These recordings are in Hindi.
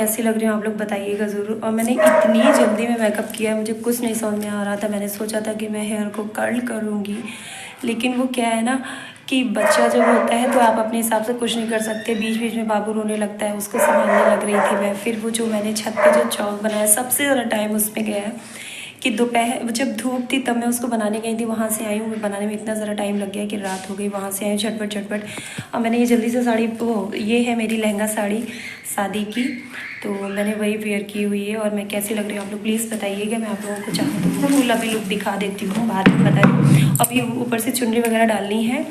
कैसी लग रही हूँ आप लोग बताइएगा ज़रूर। और मैंने इतनी जल्दी में मेकअप किया है, मुझे कुछ नहीं समझ में आ रहा था। मैंने सोचा था कि मैं हेयर को कर्ल करूँगी, लेकिन वो क्या है ना कि बच्चा जब होता है तो आप अपने हिसाब से कुछ नहीं कर सकते। बीच बीच में बाबू रोने लगता है, उसको संभालने लग रही थी मैं। फिर वो जो मैंने छत पे जो चौक बनाया, सबसे ज़्यादा टाइम उसमें गया है कि दोपहर जब धूप थी तब मैं उसको बनाने गई थी। वहाँ से आई हूँ, मैं बनाने में इतना ज़्यादा टाइम लग गया कि रात हो गई। वहाँ से आई हूँ झटपट झटपट। और मैंने ये जल्दी से साड़ी, वो ये है मेरी लहंगा साड़ी शादी की, तो मैंने वही वेयर की हुई है। और मैं कैसी लग रही हूँ आप लोग प्लीज़ बताइएगा। मैं आप लोगों को चाहूँ तो फुल अभी लुक दिखा देती हूँ, बाद में बता रही हूँ। अभी ऊपर से चुन्नी वगैरह डालनी है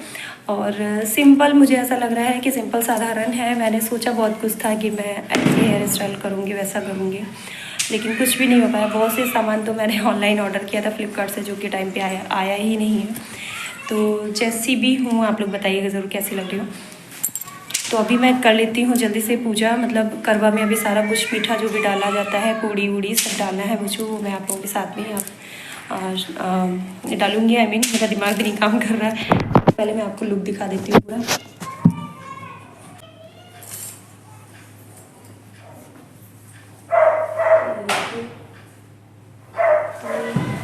और सिंपल मुझे ऐसा लग रहा है कि सिंपल साधारण है। मैंने सोचा बहुत कुछ था कि मैं ऐसे हेयर स्टाइल करूँगी, वैसा करूँगी, लेकिन कुछ भी नहीं हो पाया। बहुत से सामान तो मैंने ऑनलाइन ऑर्डर किया था फ्लिपकार्ट से, जो कि टाइम पे आया ही नहीं है। तो जैसी भी हूँ आप लोग बताइएगा ज़रूर कैसी लग रही हूँ। तो अभी मैं कर लेती हूँ जल्दी से पूजा। मतलब करवा में अभी सारा कुछ मीठा जो भी डाला जाता है, पूड़ी वूड़ी सब डालना है मुझे, वो मैं आप लोगों के साथ में डालूँगी। आई मीन मेरा दिमाग भी नहीं काम कर रहा है। पहले मैं आपको लुक दिखा देती हूँ पूरा।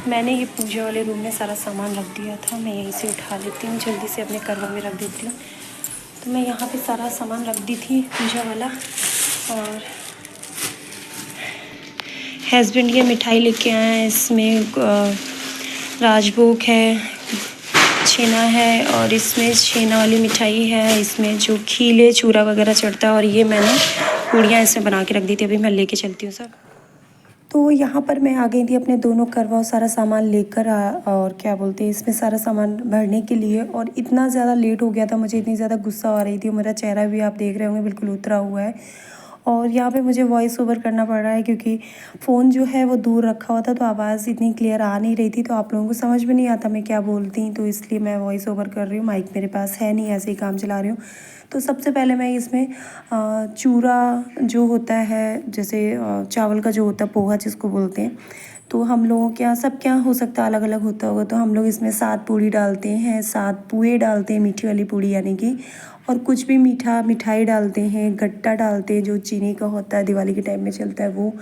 मैंने ये पूजा वाले रूम में सारा सामान रख दिया था, मैं यहीं से उठा लेती हूँ, जल्दी से अपने करवा में रख देती हूँ। तो मैं यहाँ पे सारा सामान रख दी थी पूजा वाला। और हस्बैंड ये मिठाई लेके आए हैं, इसमें राजभोग है, छेना है, और इसमें छेना वाली मिठाई है, इसमें जो खीले चूरा वगैरह चढ़ता है। और ये मैंने पूड़ियाँ इसमें बना के रख दी थी, अभी मैं लेके चलती हूँ सब। तो यहाँ पर मैं आ गई थी अपने दोनों करवा और सारा सामान लेकर और क्या बोलते हैं इसमें सारा सामान भरने के लिए। और इतना ज़्यादा लेट हो गया था, मुझे इतनी ज़्यादा गुस्सा आ रही थी। मेरा चेहरा भी आप देख रहे होंगे बिल्कुल उतरा हुआ है। और यहाँ पे मुझे वॉइस ओवर करना पड़ रहा है क्योंकि फ़ोन जो है वो दूर रखा हुआ था, तो आवाज़ इतनी क्लियर आ नहीं रही थी, तो आप लोगों को समझ में नहीं आता मैं क्या बोलती, तो इसलिए मैं वॉइस ओवर कर रही हूँ। माइक मेरे पास है नहीं, ऐसे ही काम चला रही हूँ। तो सबसे पहले मैं इसमें चूरा जो होता है, जैसे चावल का जो होता है पोहा जिसको बोलते हैं, तो हम लोगों के यहाँ सब क्या हो सकता है अलग अलग होता होगा। तो हम लोग इसमें 7 पूड़ी डालते हैं, 7 पुए डालते हैं, मीठी वाली पूड़ी यानी कि, और कुछ भी मिठाई डालते हैं, गट्टा डालते हैं जो चीनी का होता है, दिवाली के टाइम में चलता है वो,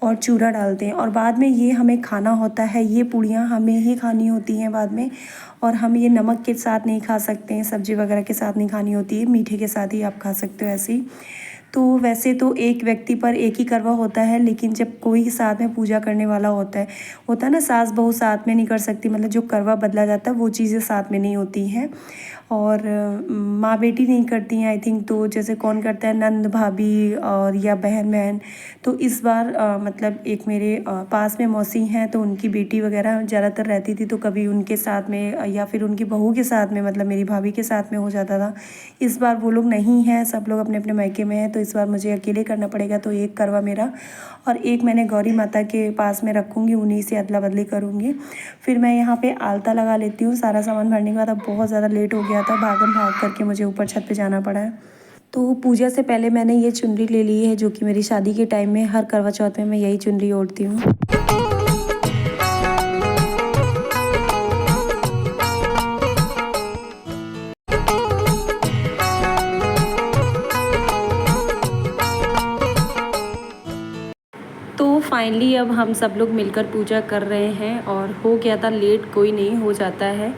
और चूरा डालते हैं। और बाद में ये हमें खाना होता है, ये पूड़ियाँ हमें ही खानी होती हैं बाद में। और हम ये नमक के साथ नहीं खा सकते हैं, सब्ज़ी वगैरह के साथ नहीं खानी होती है, मीठे के साथ ही आप खा सकते हो ऐसे ही। तो वैसे तो एक व्यक्ति पर एक ही करवा होता है, लेकिन जब कोई साथ में पूजा करने वाला होता है ना, सास बहू साथ में नहीं कर सकती, मतलब जो करवा बदला जाता है वो चीज़ें साथ में नहीं होती हैं। और माँ बेटी नहीं करती हैं आई थिंक, तो जैसे कौन करता है, नंद भाभी और या बहन। तो इस बार मतलब एक मेरे पास में मौसी हैं, तो उनकी बेटी वगैरह ज़्यादातर रहती थी, तो कभी उनके साथ में या फिर उनकी बहू के साथ में, मतलब मेरी भाभी के साथ में हो जाता था। इस बार वो लोग नहीं हैं, सब लोग अपने अपने मायके में हैं, तो इस बार मुझे अकेले करना पड़ेगा। तो एक करवा मेरा और एक मैंने गौरी माता के पास में रखूँगी, उन्हीं से अदला बदली करूँगी। फिर मैं यहाँ पे आलता लगा लेती हूँ सारा सामान भरने के बाद। अब बहुत ज़्यादा लेट हो गया था, भागम भाग करके मुझे ऊपर छत पे जाना पड़ा है। तो पूजा से पहले मैंने ये चुनरी ले ली है, जो कि मेरी शादी के टाइम में हर करवा चौथ में मैं यही चुनरी ओढ़ती हूँ। तो फाइनली अब हम सब लोग मिलकर पूजा कर रहे हैं, और हो गया था लेट, कोई नहीं हो जाता है।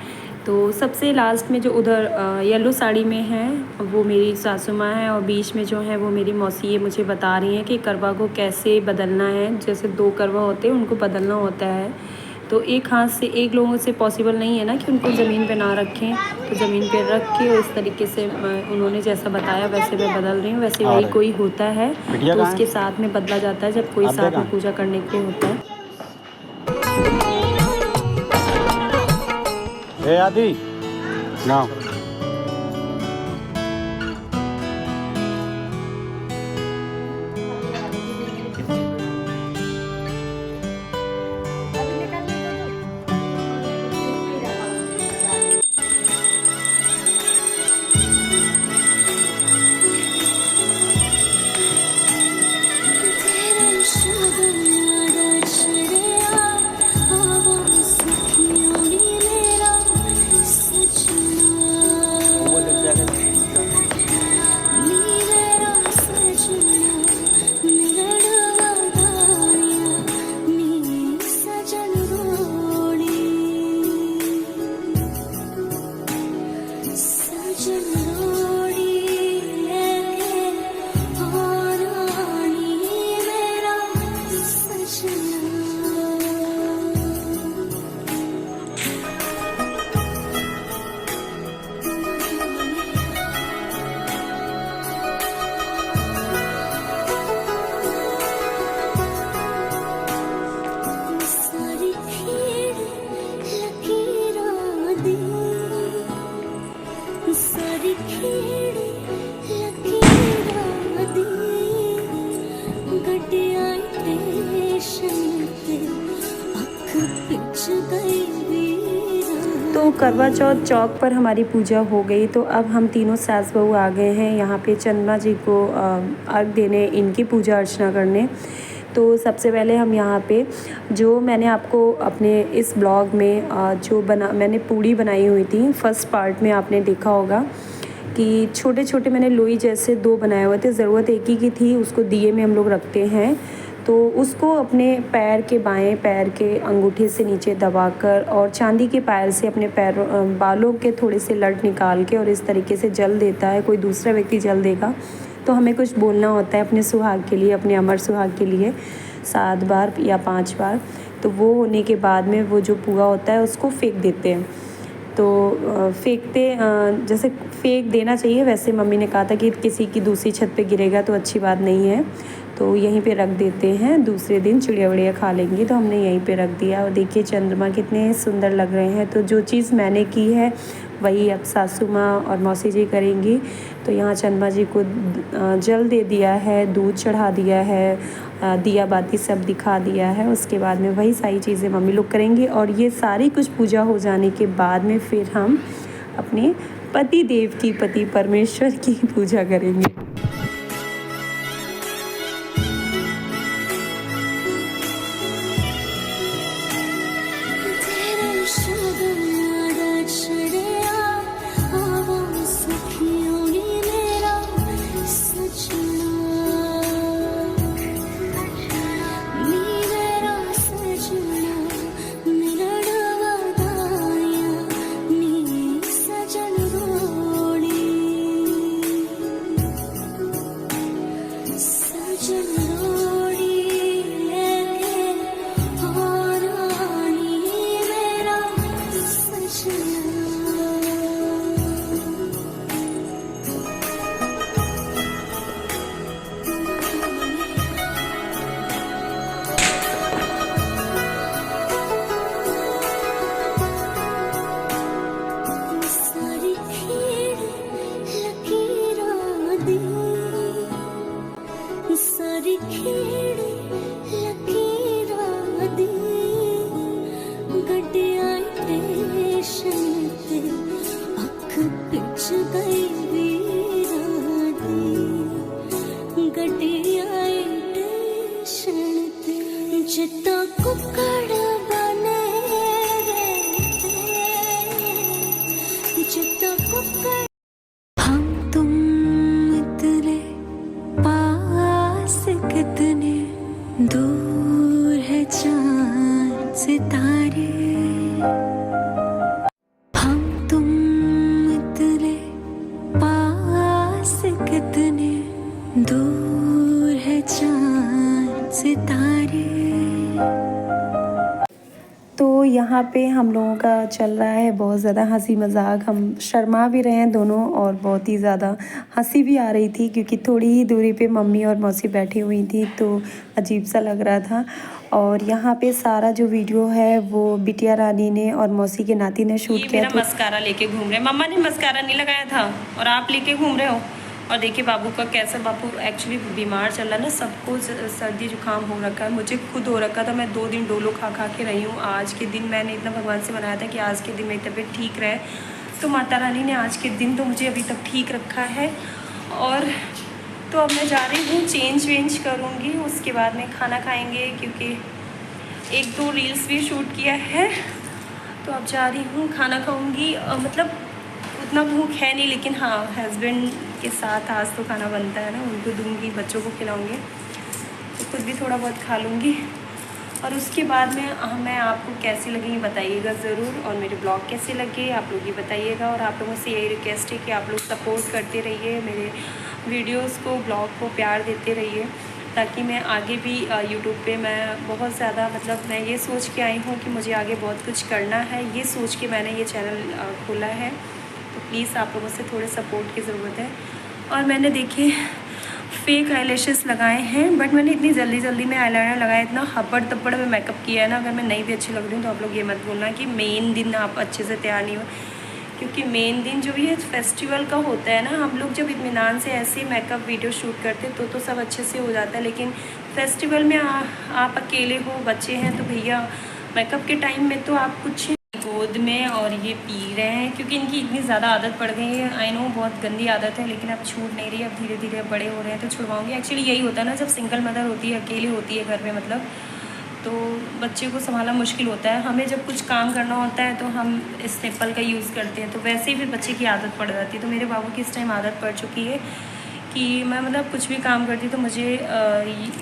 तो सबसे लास्ट में जो उधर येलो साड़ी में है वो मेरी सासू माँ है, और बीच में जो है वो मेरी मौसी, ये मुझे बता रही हैं कि करवा को कैसे बदलना है। जैसे 2 करवा होते हैं उनको बदलना होता है, तो एक हाथ से एक लोगों से पॉसिबल नहीं है ना कि उनको ज़मीन पे ना रखें, तो ज़मीन पे रख के इस तरीके से उन्होंने जैसा बताया वैसे मैं बदल रही हूँ। वैसे वही कोई होता है तो उसके साथ में बदला जाता है जब कोई साथ में पूजा करने के लिए होता है। आदि ना तो करवा चौथ चौक पर हमारी पूजा हो गई। तो अब हम तीनों सास बहू आ गए हैं यहाँ पे चंद्रमा जी को अर्घ देने, इनकी पूजा अर्चना करने। तो सबसे पहले हम यहाँ पे जो मैंने आपको अपने इस ब्लॉग में मैंने पूड़ी बनाई हुई थी, फर्स्ट पार्ट में आपने देखा होगा कि छोटे छोटे मैंने लोई जैसे 2 बनाए हुए थे। ज़रूरत एक ही की थी, उसको दिए में हम लोग रखते हैं। तो उसको अपने पैर के बाएं पैर के अंगूठे से नीचे दबाकर और चांदी के पायल से अपने बालों के थोड़े से लट निकाल के और इस तरीके से जल देता है। कोई दूसरा व्यक्ति जल देगा तो हमें कुछ बोलना होता है अपने सुहाग के लिए, अपने अमर सुहाग के लिए 7 बार या 5 बार। तो वो होने के बाद में वो जो पुआ होता है उसको फेंक देते हैं। तो जैसे फेंक देना चाहिए, वैसे मम्मी ने कहा था कि किसी की दूसरी छत पे गिरेगा तो अच्छी बात नहीं है, तो यहीं पे रख देते हैं, दूसरे दिन चिड़िया विड़िया खा लेंगी। तो हमने यहीं पे रख दिया। और देखिए चंद्रमा कितने सुंदर लग रहे हैं। तो जो चीज़ मैंने की है वही अब सासू माँ और मौसी जी करेंगी। तो यहाँ चंद्रमा जी को जल दे दिया है, दूध चढ़ा दिया है, दिया बाती सब दिखा दिया है। उसके बाद में वही सारी चीज़ें मम्मी लोग करेंगी। और ये सारी कुछ पूजा हो जाने के बाद में फिर हम अपने पति देव की, पति परमेश्वर की पूजा करेंगे। हम तुम इतने पास, कितने दूर है चांद सितारे। हम तुम इतने पास, कितने दूर है चांद सितारे। तो यहाँ पे हम लोगों का चल रहा है बहुत ज़्यादा हंसी मजाक। हम शर्मा भी रहे हैं दोनों और बहुत ही ज़्यादा हंसी भी आ रही थी क्योंकि थोड़ी ही दूरी पे मम्मी और मौसी बैठी हुई थी तो अजीब सा लग रहा था। और यहाँ पे सारा जो वीडियो है वो बिटिया रानी ने और मौसी के नाती ने शूट किया। मेरा मस्कारा लेके घूम रहे, मम्मा ने मस्कारा नहीं लगाया था और आप लेके घूम रहे हो। और देखिए बाबू का कैसा, बाबू एक्चुअली बीमार चल रहा है ना, सबको सर्दी जुकाम हो रखा है, मुझे खुद हो रखा था। मैं 2 दिन डोलो खा के रही हूँ। आज के दिन मैंने इतना भगवान से मनाया था कि आज के दिन मेरी तबीयत ठीक रहे, तो माता रानी ने आज के दिन तो मुझे अभी तक ठीक रखा है। और तो अब मैं जा रही हूँ, चेंज वेंज करूँगी, उसके बाद में खाना खाएँगे क्योंकि 1-2 रील्स भी शूट किया है। तो अब जा रही हूँ, खाना खाऊँगी। मतलब उतना भूख है नहीं, लेकिन हाँ हस्बैंड के साथ आज तो खाना बनता है ना, उनको दूंगी, बच्चों को खिलाऊंगी, तो खुद भी थोड़ा बहुत खा लूँगी। और उसके बाद में मैं आपको कैसी लगेंगी बताइएगा ज़रूर, और मेरे ब्लॉग कैसे लगे आप लोग ये बताइएगा। और आप लोगों से यही रिक्वेस्ट है कि आप लोग सपोर्ट करते रहिए, मेरे वीडियोस को, ब्लॉग को प्यार देते रहिए, ताकि मैं आगे भी यूट्यूब पे मैं बहुत ज़्यादा, मतलब मैं ये सोच के आई हूँ कि मुझे आगे बहुत कुछ करना है, ये सोच के मैंने ये चैनल खोला है। तो प्लीज़ आप लोगों से थोड़े सपोर्ट की ज़रूरत है। और मैंने देखिए फेक आईलैशेस लगाए हैं, बट मैंने इतनी जल्दी में आईलाइनर लगाया, इतना हपड़ तपड़ में मेकअप किया है ना। अगर मैं नहीं भी अच्छी लग रही हूँ तो आप लोग ये मत बोलना कि मेन दिन आप अच्छे से तैयार नहीं हो, क्योंकि मेन दिन जो ये फेस्टिवल का होता है ना, हम लोग जब इत्मीनान से ऐसे मेकअप वीडियो शूट करते हैं तो सब अच्छे से हो जाता है। लेकिन फेस्टिवल में आप अकेले हो, बच्चे हैं, तो भैया मेकअप के टाइम में तो आप कुछ गोद में और ये पी रहे हैं क्योंकि इनकी इतनी ज़्यादा आदत पड़ गई है। आई नो बहुत गंदी आदत है, लेकिन अब छूट नहीं रही। अब धीरे धीरे बड़े हो रहे हैं तो छुड़वाऊंगी। एक्चुअली यही होता है ना, जब सिंगल मदर होती है, अकेली होती है घर में, मतलब तो बच्चे को संभालना मुश्किल होता है। हमें जब कुछ काम करना होता है तो हम इस निप्पल का यूज़ करते हैं, तो वैसे ही फिर बच्चे की आदत पड़ जाती है। तो मेरे बाबू की इस टाइम आदत पड़ चुकी है कि मैं मतलब कुछ भी काम करती तो मुझे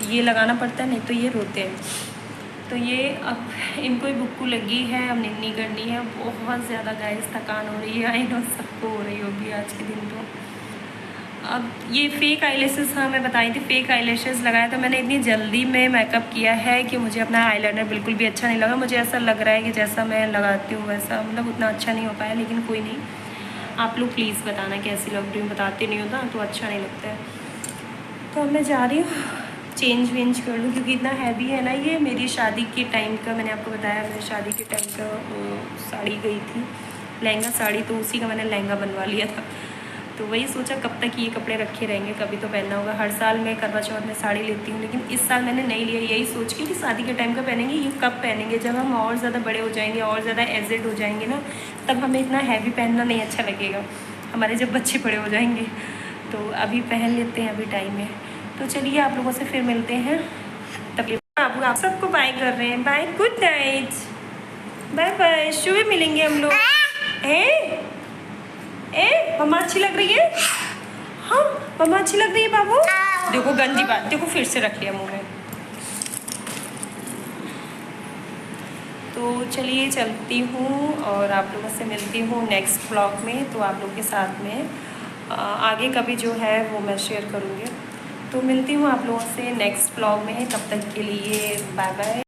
ये लगाना पड़ता है, नहीं तो ये रोते हैं। तो ये अब इनको ही बुक्कू लगी है, अब निन्नी करनी है। बहुत ज़्यादा गाइस थकान हो रही है। आई नो सबको हो रही होगी आज के दिन। तो अब ये फेक आईलैशेस, हाँ मैं बताई थी, फेक आईलैशेस लगाया। तो मैंने इतनी जल्दी में मेकअप किया है कि मुझे अपना आईलाइनर बिल्कुल भी अच्छा नहीं लगा। मुझे ऐसा लग रहा है कि जैसा मैं लगाती हूँ वैसा मतलब उतना अच्छा नहीं हो पाया, लेकिन कोई नहीं। आप लोग प्लीज़ बताना कैसी लग रही हूँ, बताते नहीं होता तो अच्छा नहीं लगता है। तो अब मैं जा रही हूँ चेंज वेंज कर लूँ, क्योंकि इतना हैवी है ना। ये मेरी शादी के टाइम का, मैंने आपको बताया मेरी शादी के टाइम का साड़ी गई थी, लहंगा साड़ी, तो उसी का मैंने लहंगा बनवा लिया था। तो वही सोचा कब तक ये कपड़े रखे रहेंगे, कभी तो पहनना होगा। हर साल मैं करवा चौथ में साड़ी लेती हूँ, लेकिन इस साल मैंने नहीं लिया, यही सोच के कि शादी के टाइम का पहनेंगे। ये कब पहनेंगे, जब हम और ज़्यादा बड़े हो जाएंगे, और ज़्यादा एजेड हो जाएंगे ना, तब हमें इतना हैवी पहनना नहीं अच्छा लगेगा, हमारे जब बच्चे बड़े हो जाएंगे। तो अभी पहन लेते हैं, अभी टाइम है। तो चलिए आप लोगों से फिर मिलते हैं, तब आप सबको बाय कर रहे हैं। Bye, good night, bye bye, सुबह मिलेंगे हम लोग। मम्मा अच्छी लग रही है? हाँ मम्मा अच्छी लग रही है बाबू। देखो गंदी बात, देखो फिर से रख लिया मुंह में। तो चलिए चलती हूँ और आप लोगों से मिलती हूँ नेक्स्ट ब्लॉग में। तो आप लोग के साथ में आगे का भी जो है वो मैं शेयर करूँगी। तो मिलती हूँ आप लोगों से नेक्स्ट ब्लॉग में, तब तक के लिए बाय बाय।